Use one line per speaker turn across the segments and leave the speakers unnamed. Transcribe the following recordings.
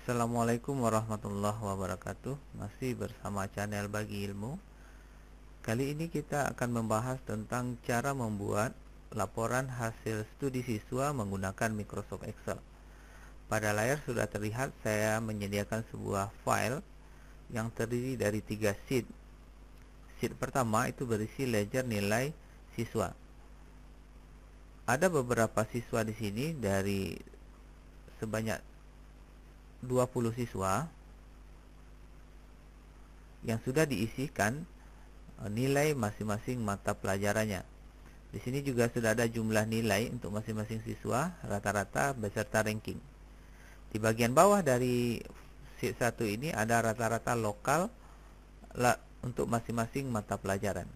Assalamualaikum warahmatullahi wabarakatuh. Masih bersama channel Bagi Ilmu. Kali ini kita akan membahas tentang cara membuat laporan hasil studi siswa menggunakan Microsoft Excel. Pada layar sudah terlihat saya menyediakan sebuah file yang terdiri dari 3 sheet. Sheet pertama itu berisi ledger nilai siswa. Ada beberapa siswa di sini, dari sebanyak 20 siswa yang sudah diisikan nilai masing-masing mata pelajarannya. Di sini juga sudah ada jumlah nilai untuk masing-masing siswa, rata-rata beserta ranking. Di bagian bawah dari sheet 1 ini ada rata-rata lokal untuk masing-masing mata pelajaran.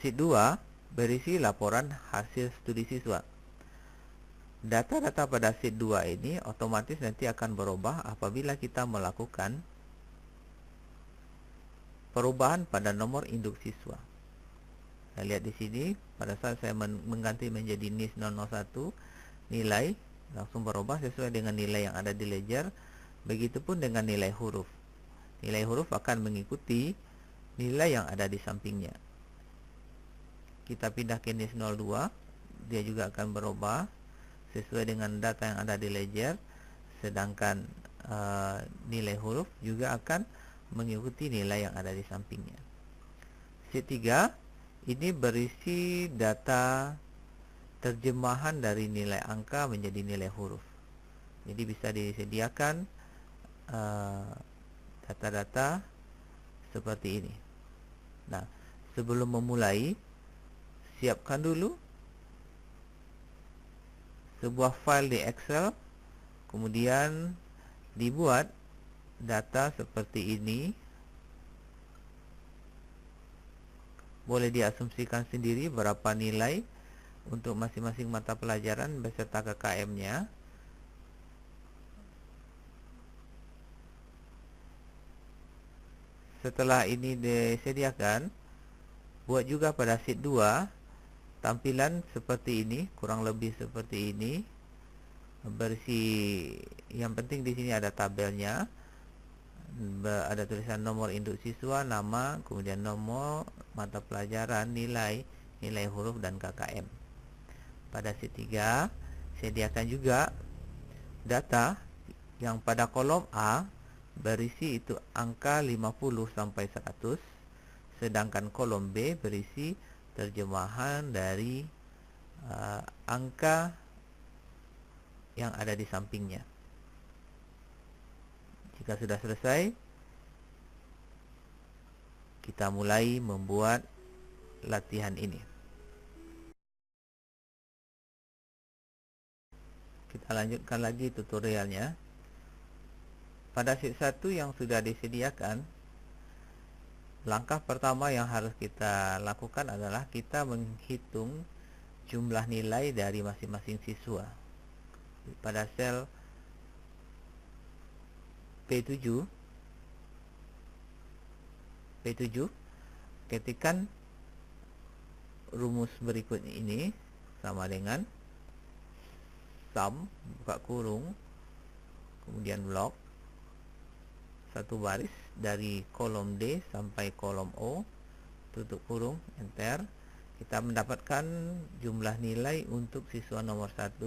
Sheet 2 berisi laporan hasil studi siswa. Data-data pada sheet 2 ini otomatis nanti akan berubah apabila kita melakukan perubahan pada nomor induk siswa. Saya lihat di sini, pada saat saya mengganti menjadi NIS 001, nilai langsung berubah sesuai dengan nilai yang ada di ledger. Begitupun dengan nilai huruf. Nilai huruf akan mengikuti nilai yang ada di sampingnya. Kita pindah ke NIS 02, dia juga akan berubah sesuai dengan data yang ada di ledger, sedangkan nilai huruf juga akan mengikuti nilai yang ada di sampingnya. Sheet 3 ini berisi data terjemahan dari nilai angka menjadi nilai huruf. Jadi bisa disediakan data-data seperti ini. Nah, sebelum memulai, siapkan dulu sebuah file di Excel, kemudian dibuat data seperti ini. Boleh diasumsikan sendiri berapa nilai untuk masing-masing mata pelajaran beserta KKM-nya. Setelah ini disediakan, buat juga pada sheet 2 tampilan seperti ini, kurang lebih seperti ini. Berisi, yang penting di sini ada tabelnya, ada tulisan nomor induk siswa, nama, kemudian nomor mata pelajaran, nilai huruf dan KKM. Pada sheet 3 sediakan juga data yang pada kolom A berisi itu angka 50 sampai 100, sedangkan kolom B berisi terjemahan dari angka yang ada di sampingnya. Jika sudah selesai, kita mulai membuat latihan ini. Kita lanjutkan lagi tutorialnya. Pada sheet 1 yang sudah disediakan, langkah pertama yang harus kita lakukan adalah kita menghitung jumlah nilai dari masing-masing siswa. Pada sel P7, ketikkan rumus berikut ini, sama dengan sum, buka kurung, kemudian blok, satu baris dari kolom D sampai kolom O, tutup kurung, enter. Kita mendapatkan jumlah nilai untuk siswa nomor 1.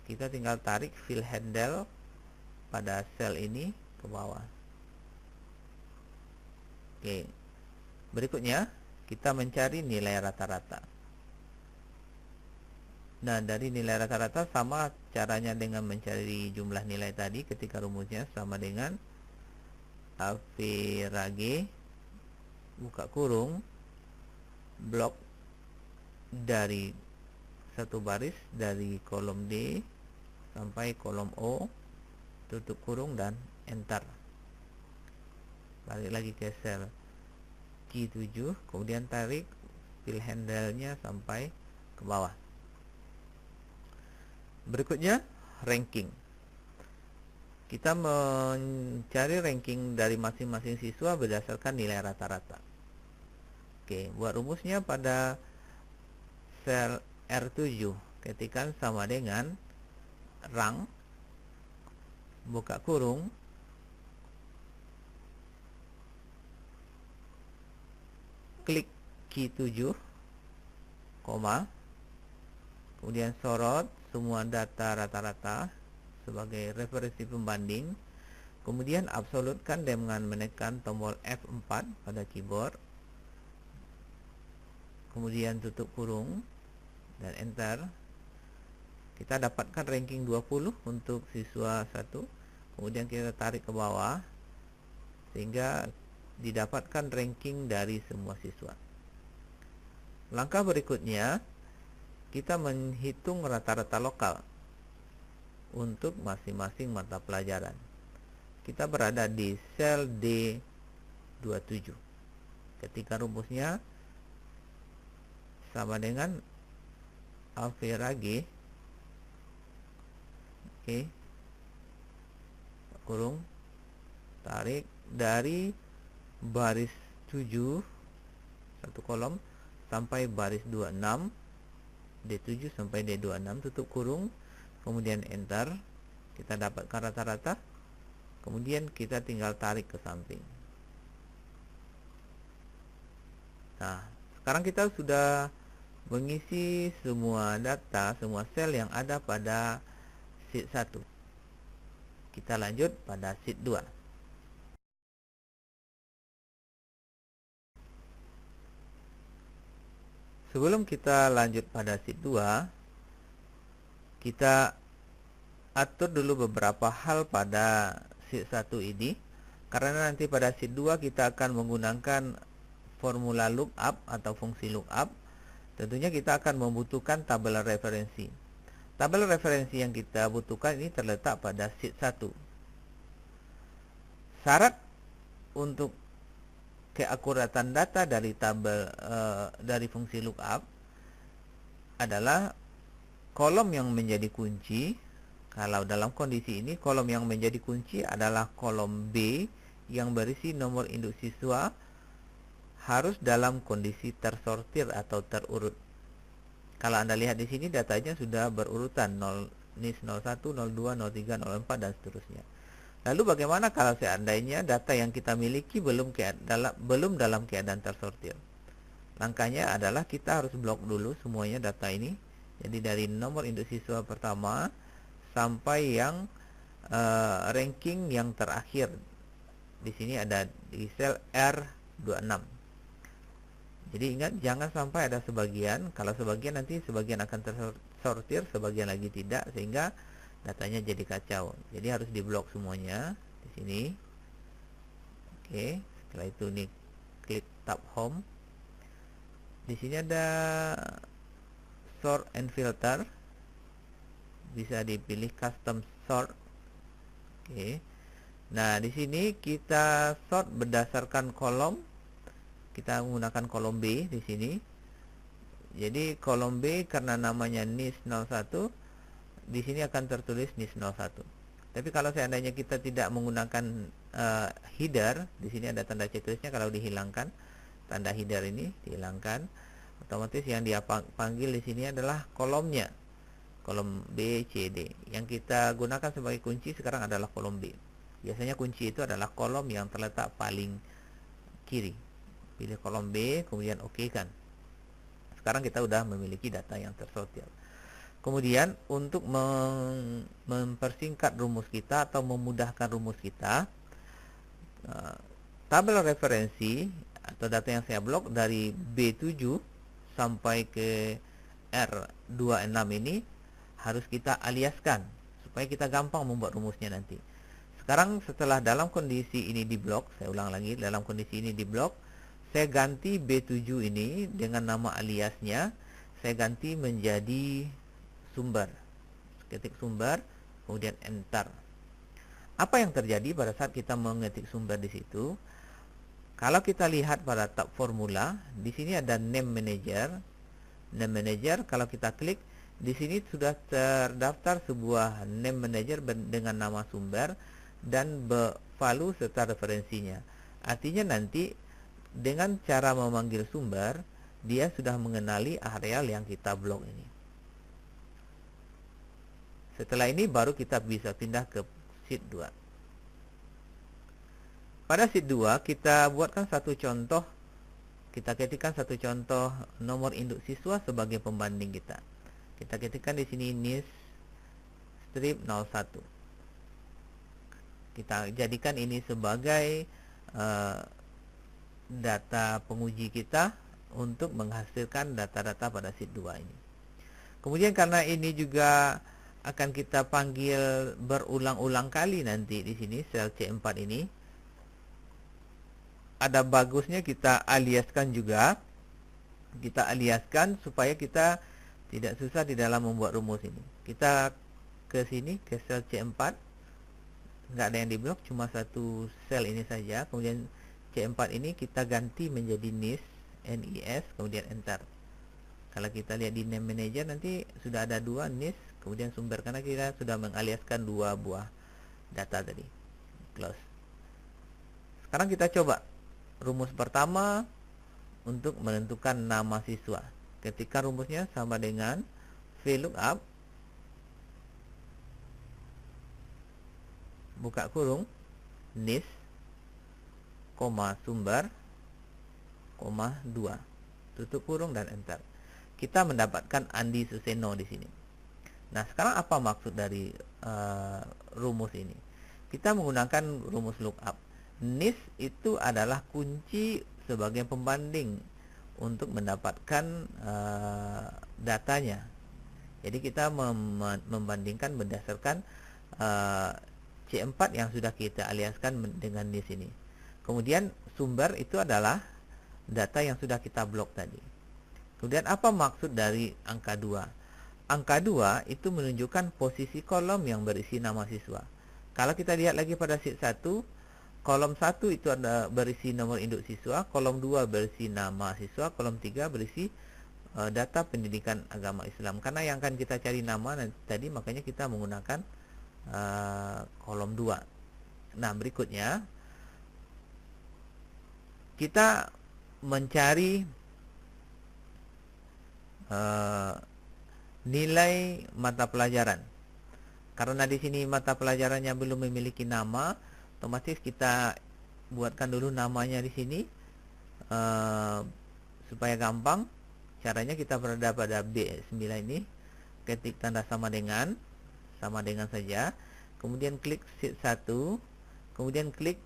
Kita tinggal tarik fill handle pada sel ini ke bawah. Oke. Berikutnya kita mencari nilai rata-rata. Nah, dari nilai rata-rata sama caranya dengan mencari jumlah nilai tadi, ketika rumusnya sama dengan average, buka kurung, blok dari satu baris dari kolom D sampai kolom O, tutup kurung dan enter. Balik lagi ke sel Q7, kemudian tarik fill handle-nya sampai ke bawah. Berikutnya ranking. Kita mencari ranking dari masing-masing siswa berdasarkan nilai rata-rata. Oke, buat rumusnya pada sel R7, ketikkan sama dengan rank buka kurung, klik key 7, koma, kemudian sorot semua data rata-rata sebagai referensi pembanding, kemudian absolutkan dengan menekan tombol F4 pada keyboard, kemudian tutup kurung dan enter. Kita dapatkan ranking 20 untuk siswa 1, kemudian kita tarik ke bawah sehingga didapatkan ranking dari semua siswa. Langkah berikutnya, kita menghitung rata-rata lokal untuk masing-masing mata pelajaran. Kita berada di sel D27. Ketika rumusnya sama dengan Alvera G, oke, kurung, tarik dari baris 7 satu kolom sampai baris 26, D7 sampai D26, tutup kurung, kemudian enter. Kita dapatkan rata-rata, kemudian kita tinggal tarik ke samping. Nah, sekarang kita sudah mengisi semua data, semua sel yang ada pada sheet 1. Kita lanjut pada sheet 2. Sebelum kita lanjut pada sheet 2, kita atur dulu beberapa hal pada sheet 1 ini, karena nanti pada sheet 2 kita akan menggunakan formula lookup atau fungsi lookup. Tentunya kita akan membutuhkan tabel referensi. Tabel referensi yang kita butuhkan ini terletak pada sheet 1. Syarat untuk keakuratan data dari tabel dari fungsi lookup adalah kolom yang menjadi kunci. Kalau dalam kondisi ini, kolom yang menjadi kunci adalah kolom B yang berisi nomor induk siswa, harus dalam kondisi tersortir atau terurut. Kalau Anda lihat di sini, datanya sudah berurutan 0, NIS 01, 02, 03, 04 dan seterusnya. Lalu bagaimana kalau seandainya data yang kita miliki belum dalam keadaan tersortir? Langkahnya adalah kita harus blok dulu semuanya data ini. Jadi dari nomor induk siswa pertama sampai yang ranking yang terakhir. Di sini ada di sel R26. Jadi ingat, jangan sampai ada sebagian. Kalau sebagian, nanti sebagian akan tersortir, sebagian lagi tidak, sehingga datanya jadi kacau. Jadi harus diblok semuanya di sini. Oke, setelah itu nih klik tab home. Di sini ada sort and filter. Bisa dipilih custom sort. Oke. Nah, di sini kita sort berdasarkan kolom. Kita menggunakan kolom B di sini. Jadi kolom B karena namanya NIS 01, di sini akan tertulis NIS 01. Tapi kalau seandainya kita tidak menggunakan header, di sini ada tanda checklistnya. Kalau dihilangkan tanda header ini, dihilangkan, otomatis yang dia panggil di sini adalah kolomnya, kolom B, C, D. Yang kita gunakan sebagai kunci sekarang adalah kolom B. Biasanya kunci itu adalah kolom yang terletak paling kiri. Pilih kolom B, kemudian OK kan. Sekarang kita sudah memiliki data yang tersortir. Kemudian untuk mempersingkat rumus kita atau memudahkan rumus kita, tabel referensi atau data yang saya blok dari B7 sampai ke R26 ini harus kita aliaskan supaya kita gampang membuat rumusnya nanti. Sekarang setelah dalam kondisi ini diblok, saya ulang lagi, dalam kondisi ini diblok, saya ganti B7 ini dengan nama aliasnya, saya ganti menjadi sumber. Ketik sumber, kemudian enter. Apa yang terjadi pada saat kita mengetik sumber di situ? Kalau kita lihat pada tab formula, di sini ada name manager. Name manager, kalau kita klik, di sini sudah terdaftar sebuah name manager dengan nama sumber dan value serta referensinya. Artinya nanti dengan cara memanggil sumber, dia sudah mengenali areal yang kita blok ini. Setelah ini baru kita bisa pindah ke sheet 2. Pada sheet 2 kita buatkan satu contoh. Kita ketikkan satu contoh nomor induk siswa sebagai pembanding kita. Kita ketikkan di sini NIS strip 01. Kita jadikan ini sebagai data penguji kita untuk menghasilkan data-data pada sheet 2 ini. Kemudian karena ini juga akan kita panggil berulang-ulang kali nanti di sini sel C4 ini, ada bagusnya kita aliaskan juga. Kita aliaskan supaya kita tidak susah di dalam membuat rumus ini. Kita ke sini ke sel C4. Nggak ada yang diblok, cuma satu sel ini saja. Kemudian C4 ini kita ganti menjadi NIS, kemudian enter. Kalau kita lihat di name manager nanti sudah ada dua NIS, kemudian sumber, karena kita sudah mengaliaskan dua buah data tadi. Close. Sekarang kita coba rumus pertama untuk menentukan nama siswa. Ketika rumusnya sama dengan VLOOKUP, buka kurung, NIS, sumber, 2, tutup kurung dan enter. Kita mendapatkan Andi Suseno di sini. Nah, sekarang apa maksud dari rumus ini? Kita menggunakan rumus lookup. NIS itu adalah kunci sebagai pembanding untuk mendapatkan datanya. Jadi kita membandingkan berdasarkan C4 yang sudah kita aliaskan dengan NIS ini. Kemudian sumber itu adalah data yang sudah kita blok tadi. Kemudian apa maksud dari angka 2? Angka 2 itu menunjukkan posisi kolom yang berisi nama siswa. Kalau kita lihat lagi pada sheet 1, kolom 1 itu ada berisi nomor induk siswa, kolom 2 berisi nama siswa, kolom 3 berisi data pendidikan agama Islam. Karena yang akan kita cari nama tadi, makanya kita menggunakan kolom 2. Nah, berikutnya kita mencari nilai mata pelajaran. Karena di sini mata pelajarannya belum memiliki nama, otomatis kita buatkan dulu namanya di sini supaya gampang. Caranya kita berada pada B9 ini, ketik tanda sama dengan saja, kemudian klik sheet 1, kemudian klik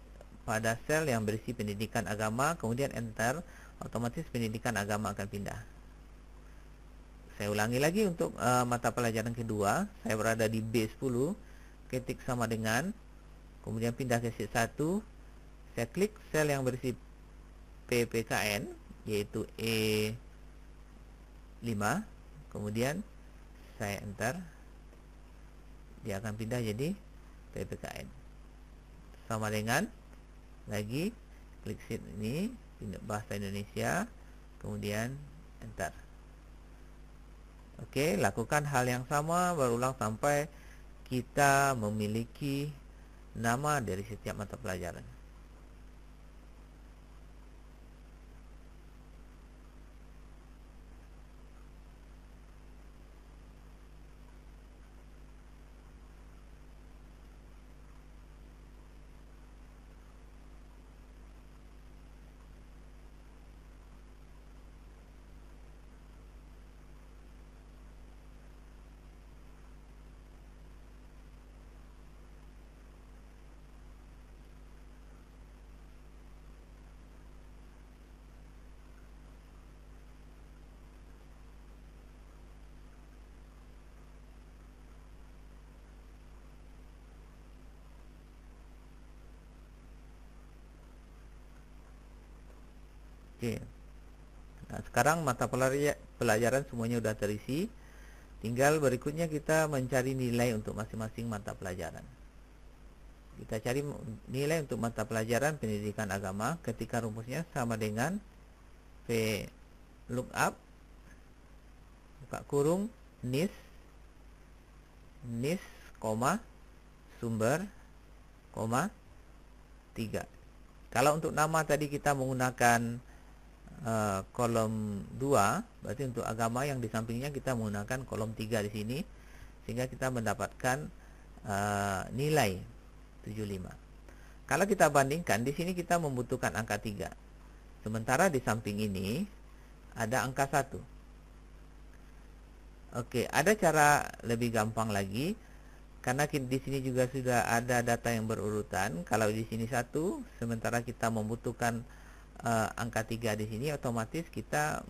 pada sel yang berisi pendidikan agama, kemudian enter, otomatis pendidikan agama akan pindah. Saya ulangi lagi untuk mata pelajaran kedua, saya berada di B10, ketik sama dengan, kemudian pindah ke sheet 1, saya klik sel yang berisi PPKN, yaitu E5, kemudian saya enter, dia akan pindah jadi PPKN. Sama dengan, lagi, klik sheet ini, bahasa Indonesia, kemudian enter. Oke, lakukan hal yang sama berulang sampai kita memiliki nama dari setiap mata pelajaran. Oke. Nah, sekarang mata pelajaran semuanya sudah terisi. Tinggal berikutnya kita mencari nilai untuk masing-masing mata pelajaran. Kita cari nilai untuk mata pelajaran pendidikan agama ketika rumusnya sama dengan VLOOKUP, buka kurung, NIS, sumber, 3. Kalau untuk nama tadi kita menggunakan kolom 2, berarti untuk agama yang di sampingnya kita menggunakan kolom 3 di sini, sehingga kita mendapatkan nilai 75. Kalau kita bandingkan, di sini kita membutuhkan angka 3. Sementara di samping ini ada angka 1. Oke, ada cara lebih gampang lagi. Karena di sini juga sudah ada data yang berurutan. Kalau di sini 1, sementara kita membutuhkan angka 3 di sini, otomatis kita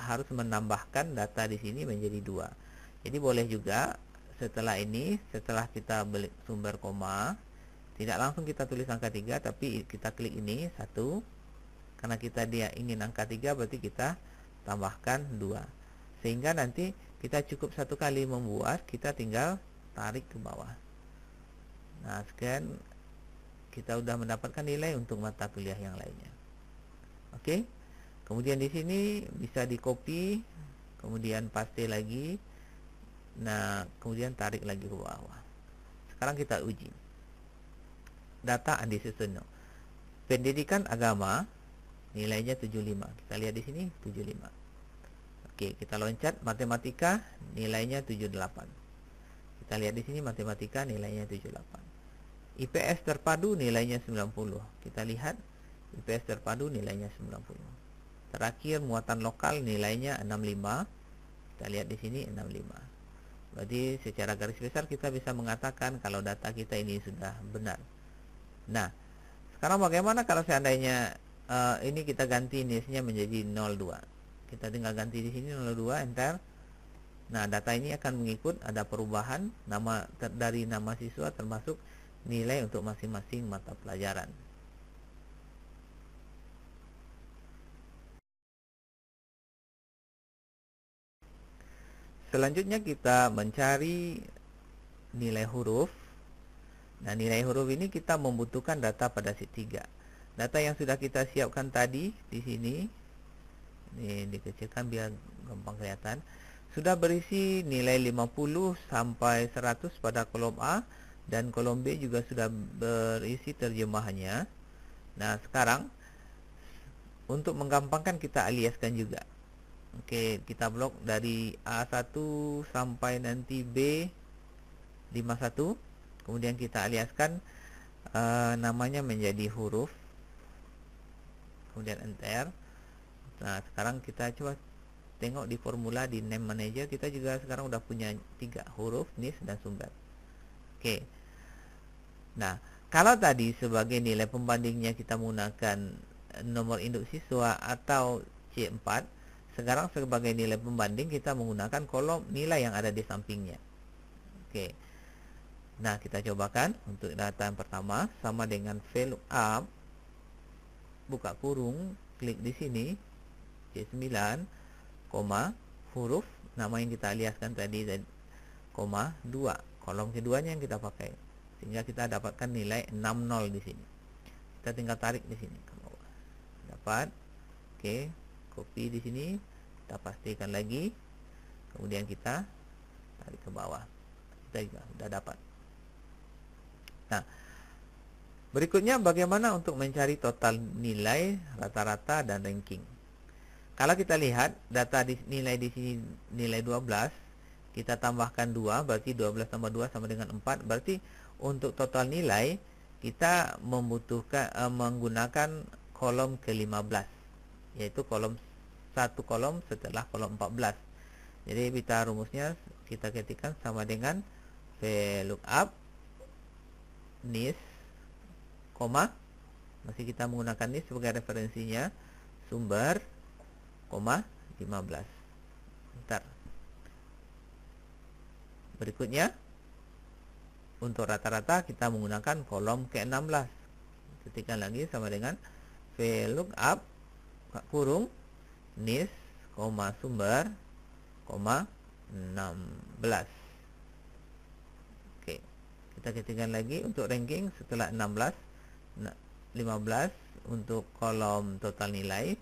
harus menambahkan data di sini menjadi 2. Jadi boleh juga setelah ini, setelah kita beli sumber koma, tidak langsung kita tulis angka 3, tapi kita klik ini 1. Karena dia ingin angka 3, berarti kita tambahkan 2. Sehingga nanti kita cukup satu kali membuat, kita tinggal tarik ke bawah. Nah, sekian kita sudah mendapatkan nilai untuk mata kuliah yang lainnya. Oke. Kemudian di sini bisa di copy, kemudian paste lagi. Nah, kemudian tarik lagi ke bawah. Sekarang kita uji. Data Andi Susono. Pendidikan agama nilainya 75. Kita lihat di sini 75. Oke, kita loncat matematika nilainya 78. Kita lihat di sini matematika nilainya 78. IPS terpadu nilainya 90. Kita lihat IPS terpadu nilainya 90. Terakhir muatan lokal nilainya 65. Kita lihat di sini 65. Berarti secara garis besar kita bisa mengatakan kalau data kita ini sudah benar. Nah, sekarang bagaimana kalau seandainya ini kita ganti NIS-nya menjadi 02. Kita tinggal ganti di sini 02, enter. Nah, data ini akan mengikut ada perubahan dari nama siswa termasuk nilai untuk masing-masing mata pelajaran. Selanjutnya kita mencari nilai huruf. Nah, nilai huruf ini kita membutuhkan data pada sheet 3. Data yang sudah kita siapkan tadi di sini, ini dikecilkan biar gampang kelihatan. Sudah berisi nilai 50 sampai 100 pada kolom A, dan kolom B juga sudah berisi terjemahannya. Nah, sekarang untuk menggampangkan kita aliaskan juga. Oke, kita blok dari A1 sampai nanti B51. Kemudian kita aliaskan namanya menjadi huruf. Kemudian enter. Nah, sekarang kita coba tengok di formula di name manager, kita juga sekarang udah punya 3 huruf, NIS dan sumber. Oke. Nah, kalau tadi sebagai nilai pembandingnya kita menggunakan nomor induk siswa atau C4, sekarang sebagai nilai pembanding kita menggunakan kolom nilai yang ada di sampingnya. Oke. Nah, kita cobakan untuk data yang pertama sama dengan VLOOKUP, buka kurung, klik di sini C9, koma, huruf nama yang kita aliaskan tadi, koma, 2. Kolom keduanya yang kita pakai. Sehingga kita dapatkan nilai 60 di sini. Kita tinggal tarik di sini ke bawah. Dapat. Oke, copy di sini, kita pastikan lagi. Kemudian kita tarik ke bawah. Kita juga sudah dapat. Nah, berikutnya bagaimana untuk mencari total nilai, rata-rata, dan ranking. Kalau kita lihat data nilai di sini nilai 12, kita tambahkan 2, berarti 12 tambah 2 sama dengan 4. Berarti untuk total nilai kita membutuhkan menggunakan kolom ke-15, yaitu satu kolom setelah kolom 14. Jadi kita rumusnya kita ketikkan sama dengan VLOOKUP NIS, koma, masih kita menggunakan NIS sebagai referensinya, sumber, koma, 15. Bentar. Berikutnya, untuk rata-rata kita menggunakan kolom ke-16. Ketikkan lagi sama dengan VLOOKUP kurung NIS, koma, sumber, koma, 16. Oke, kita ketikkan lagi untuk ranking setelah 16, 15 untuk kolom total nilai,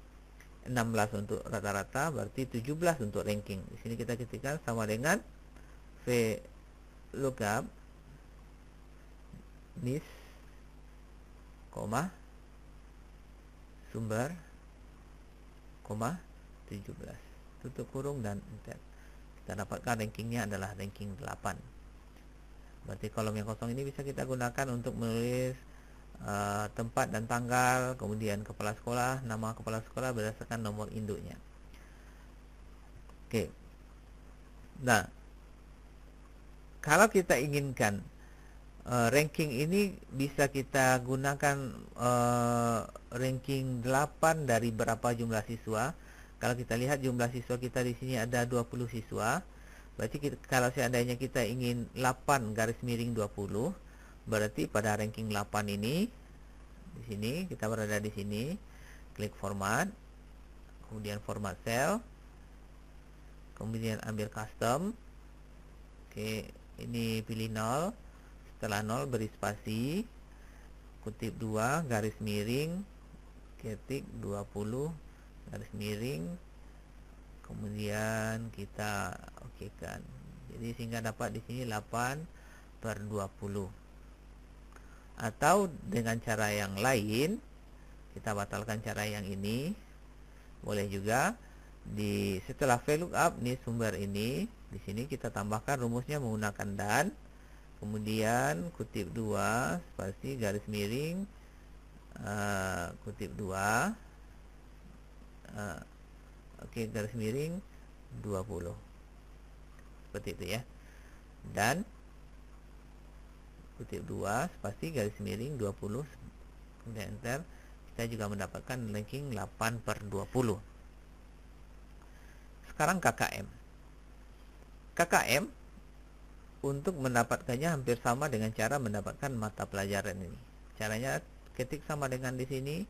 16 untuk rata-rata, berarti 17 untuk ranking. Di sini kita ketikkan sama dengan VLOOKUP NIS, koma, sumber, koma, 17. Tutup kurung dan enter. Kita dapatkan rankingnya adalah ranking 8. Berarti kolom yang kosong ini bisa kita gunakan untuk menulis tempat dan tanggal, kemudian kepala sekolah, nama kepala sekolah berdasarkan nomor induknya. Oke. Nah, kalau kita inginkan ranking ini bisa kita gunakan ranking 8 dari berapa jumlah siswa. Kalau kita lihat jumlah siswa kita di sini ada 20 siswa. Berarti kalau seandainya kita ingin 8 garis miring 20, berarti pada ranking 8 ini di sini kita berada di sini, klik format, kemudian format cell, kemudian ambil custom. Oke, ini pilih 0. Setelah 0 beri spasi, kutip 2 garis miring ketik 20 garis miring, kemudian kita okekan. Jadi sehingga dapat di sini 8/20. Atau dengan cara yang lain, kita batalkan cara yang ini. Boleh juga setelah VLOOKUP nih sumber ini, di sini kita tambahkan rumusnya menggunakan dan, kemudian kutip 2 spasi garis miring kutip 2 oke, garis miring 20. Seperti itu ya. Dan kutip 2 spasi garis miring 20, kemudian enter. Kita juga mendapatkan ranking 8/20. Sekarang KKM. KKM untuk mendapatkannya hampir sama dengan cara mendapatkan mata pelajaran ini. Caranya ketik sama dengan di sini,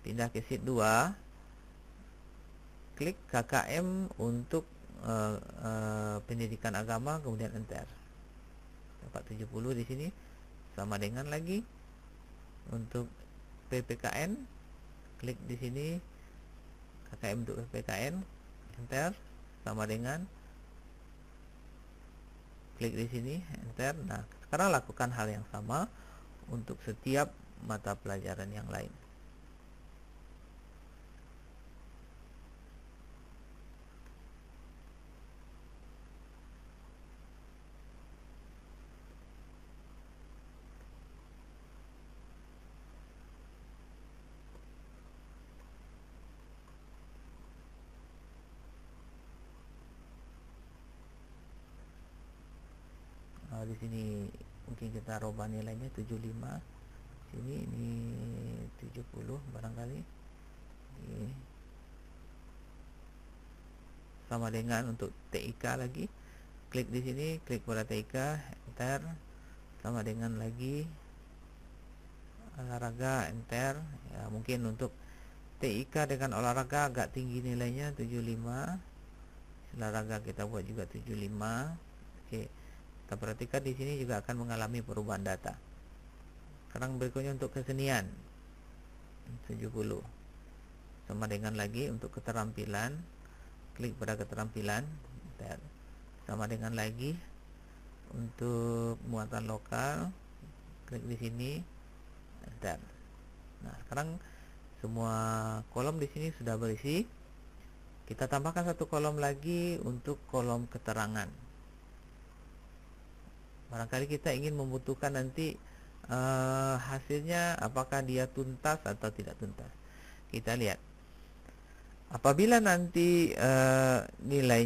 pindah ke sheet 2, klik KKM untuk pendidikan agama, kemudian enter. Dapat 70 di sini, sama dengan lagi untuk PPKN, klik di sini KKM untuk PPKN, enter, sama dengan klik di sini, enter. Nah, sekarang lakukan hal yang sama untuk setiap mata pelajaran yang lain. Di sini mungkin kita rubah nilainya 75. Sini ini 70 barangkali. Ini sama dengan untuk TIK lagi. Klik di sini, klik pada TIK, enter. Sama dengan lagi olahraga, enter. Ya, mungkin untuk TIK dengan olahraga agak tinggi nilainya 75. Olahraga kita buat juga 75. Oke. Kita perhatikan di sini juga akan mengalami perubahan data. Sekarang berikutnya untuk kesenian 70. Sama dengan lagi untuk keterampilan, klik pada keterampilan, enter. Sama dengan lagi untuk muatan lokal, klik di sini, enter. Nah, sekarang semua kolom di sini sudah berisi. Kita tambahkan satu kolom lagi untuk kolom keterangan. Barangkali kita ingin membutuhkan nanti hasilnya apakah dia tuntas atau tidak tuntas. Kita lihat. Apabila nanti nilai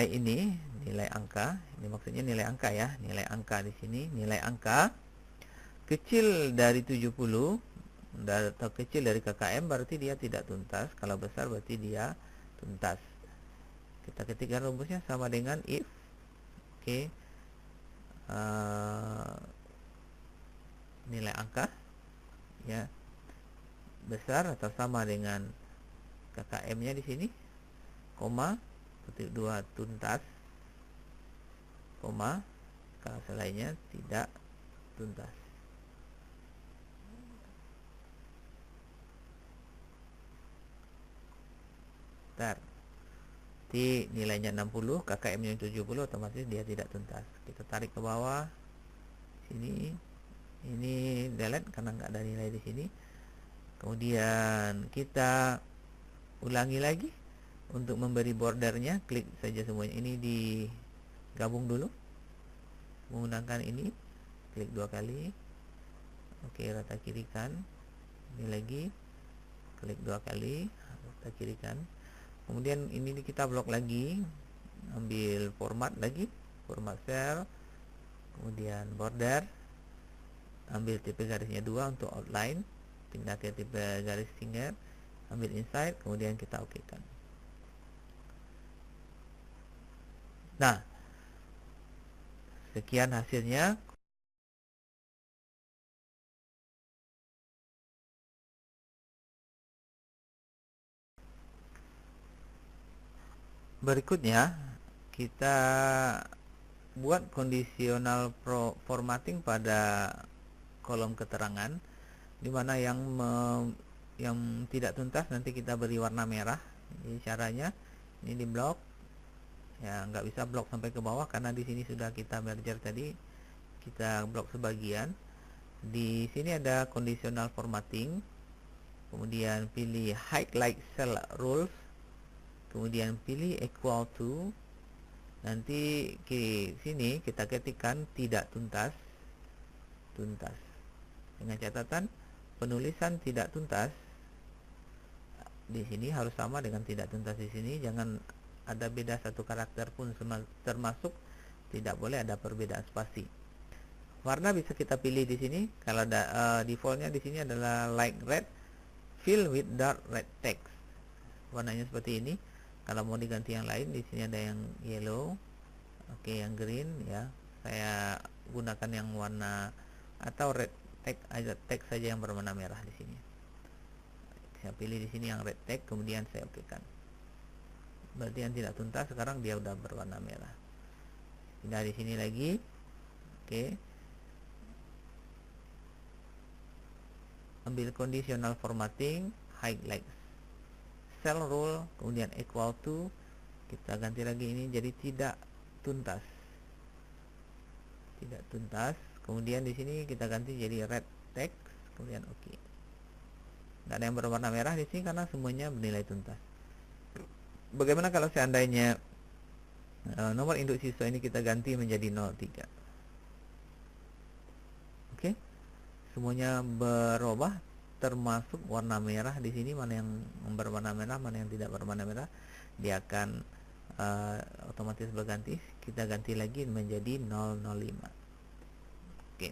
ini, nilai angka, ini maksudnya nilai angka ya, nilai angka di sini, nilai angka kecil dari 70 atau kecil dari KKM berarti dia tidak tuntas. Kalau besar berarti dia tuntas. Kita ketikkan rumusnya sama dengan if, oke, nilai angka ya besar atau sama dengan KKM-nya di sini, koma, kutip 2 tuntas, koma, kalau selainnya tidak tuntas. Bentar. Di nilainya 60, KKM-nya 70, otomatis dia tidak tuntas. Kita tarik ke bawah. Sini. Ini delete karena nggak ada nilai di sini. Kemudian kita ulangi lagi untuk memberi bordernya, klik saja semuanya. Ini digabung dulu. menggunakan ini, klik 2 kali. Oke, rata kirikan. Ini lagi, klik 2 kali, rata kirikan. Kemudian ini kita blok lagi, ambil format lagi, format cell, kemudian border, ambil tipe garisnya 2 untuk outline, pindah ke tipe garis single, ambil inside, kemudian kita okekan. Nah, sekian hasilnya. Berikutnya kita buat conditional formatting pada kolom keterangan, dimana yang tidak tuntas nanti kita beri warna merah. Ini caranya, ini di blok ya, nggak bisa blok sampai ke bawah karena di sini sudah kita merger tadi, kita blok sebagian. Di sini ada conditional formatting, kemudian pilih highlight cell rules, kemudian pilih equal to, nanti ke sini kita ketikkan tidak tuntas, dengan catatan penulisan tidak tuntas di sini harus sama dengan tidak tuntas di sini, jangan ada beda satu karakter pun, termasuk tidak boleh ada perbedaan spasi. Warna bisa kita pilih di sini. Kalau defaultnya di sini adalah light red, fill with dark red text. Warnanya seperti ini. Kalau mau diganti yang lain, di sini ada yang yellow, oke, yang green ya. Saya gunakan yang warna atau red text saja yang berwarna merah di sini. Saya pilih di sini yang red text, kemudian saya okekan. Berarti yang tidak tuntas sekarang dia udah berwarna merah. Pindah di sini lagi, oke. Ambil conditional formatting, highlight cell rule, kemudian equal to, kita ganti lagi ini jadi tidak tuntas, kemudian di sini kita ganti jadi red text, kemudian oke. Nggak ada yang berwarna merah di sini karena semuanya bernilai tuntas. Bagaimana kalau seandainya nomor induk siswa ini kita ganti menjadi 03? Oke, semuanya berubah, termasuk warna merah di sini, mana yang berwarna merah, mana yang tidak berwarna merah, dia akan otomatis berganti. Kita ganti lagi menjadi 005. Oke.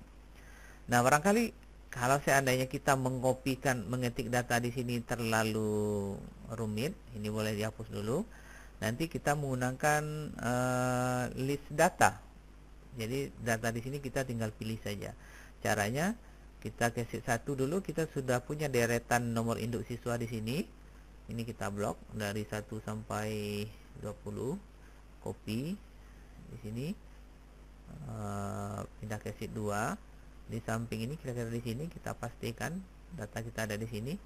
Nah, barangkali kalau seandainya kita mengetik data di sini terlalu rumit, ini boleh dihapus dulu. Nanti kita menggunakan list data. Jadi data di sini kita tinggal pilih saja. Caranya, kita ke sheet 1 dulu, kita sudah punya deretan nomor induk siswa di sini. Ini kita blok dari 1 sampai 20. Copy di sini. Pindah ke sheet 2. Di samping ini kira-kira di sini kita pastikan data kita ada di sini.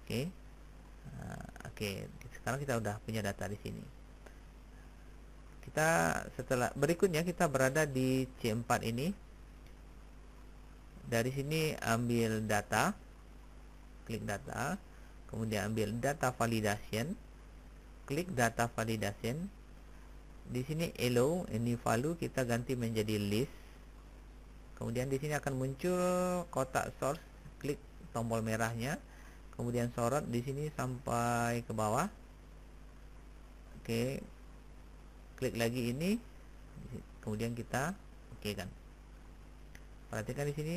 Oke. Oke, sekarang kita udah punya data di sini. Setelah berikutnya kita berada di C4 ini. Dari sini ambil data, klik data, kemudian ambil data validation, klik data validation. Di sini allow, ini value kita ganti menjadi list. Kemudian di sini akan muncul kotak source, klik tombol merahnya, kemudian sorot di sini sampai ke bawah. Oke, klik lagi ini, kemudian kita oke kan. Perhatikan di sini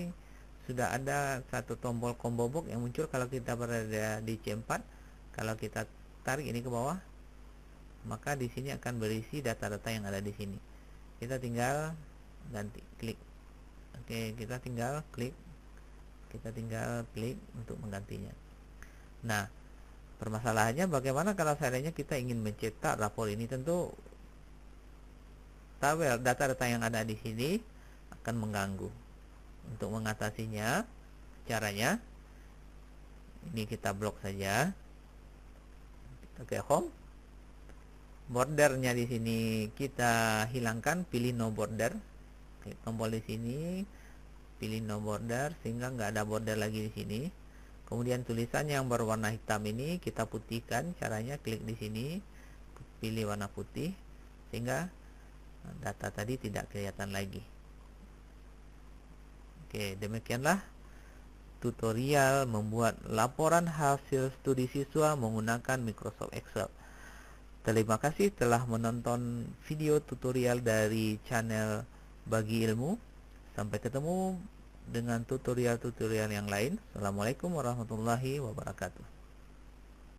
sudah ada satu tombol combo box yang muncul kalau kita berada di C4. Kalau kita tarik ini ke bawah, maka di sini akan berisi data-data yang ada di sini. Kita tinggal ganti, klik. Oke, kita tinggal klik untuk menggantinya. Nah, permasalahannya bagaimana kalau seandainya kita ingin mencetak rapor ini? Tentu tabel data-data yang ada di sini akan mengganggu. Untuk mengatasinya, caranya ini kita blok saja. Oke, home. Bordernya di sini kita hilangkan, pilih no border. Klik tombol di sini, pilih no border sehingga nggak ada border lagi di sini. Kemudian tulisan yang berwarna hitam ini kita putihkan. Caranya klik di sini, pilih warna putih sehingga data tadi tidak kelihatan lagi. Oke, demikianlah tutorial membuat laporan hasil studi siswa menggunakan Microsoft Excel. Terima kasih telah menonton video tutorial dari channel Bagi Ilmu. Sampai ketemu dengan tutorial-tutorial yang lain. Assalamualaikum warahmatullahi wabarakatuh.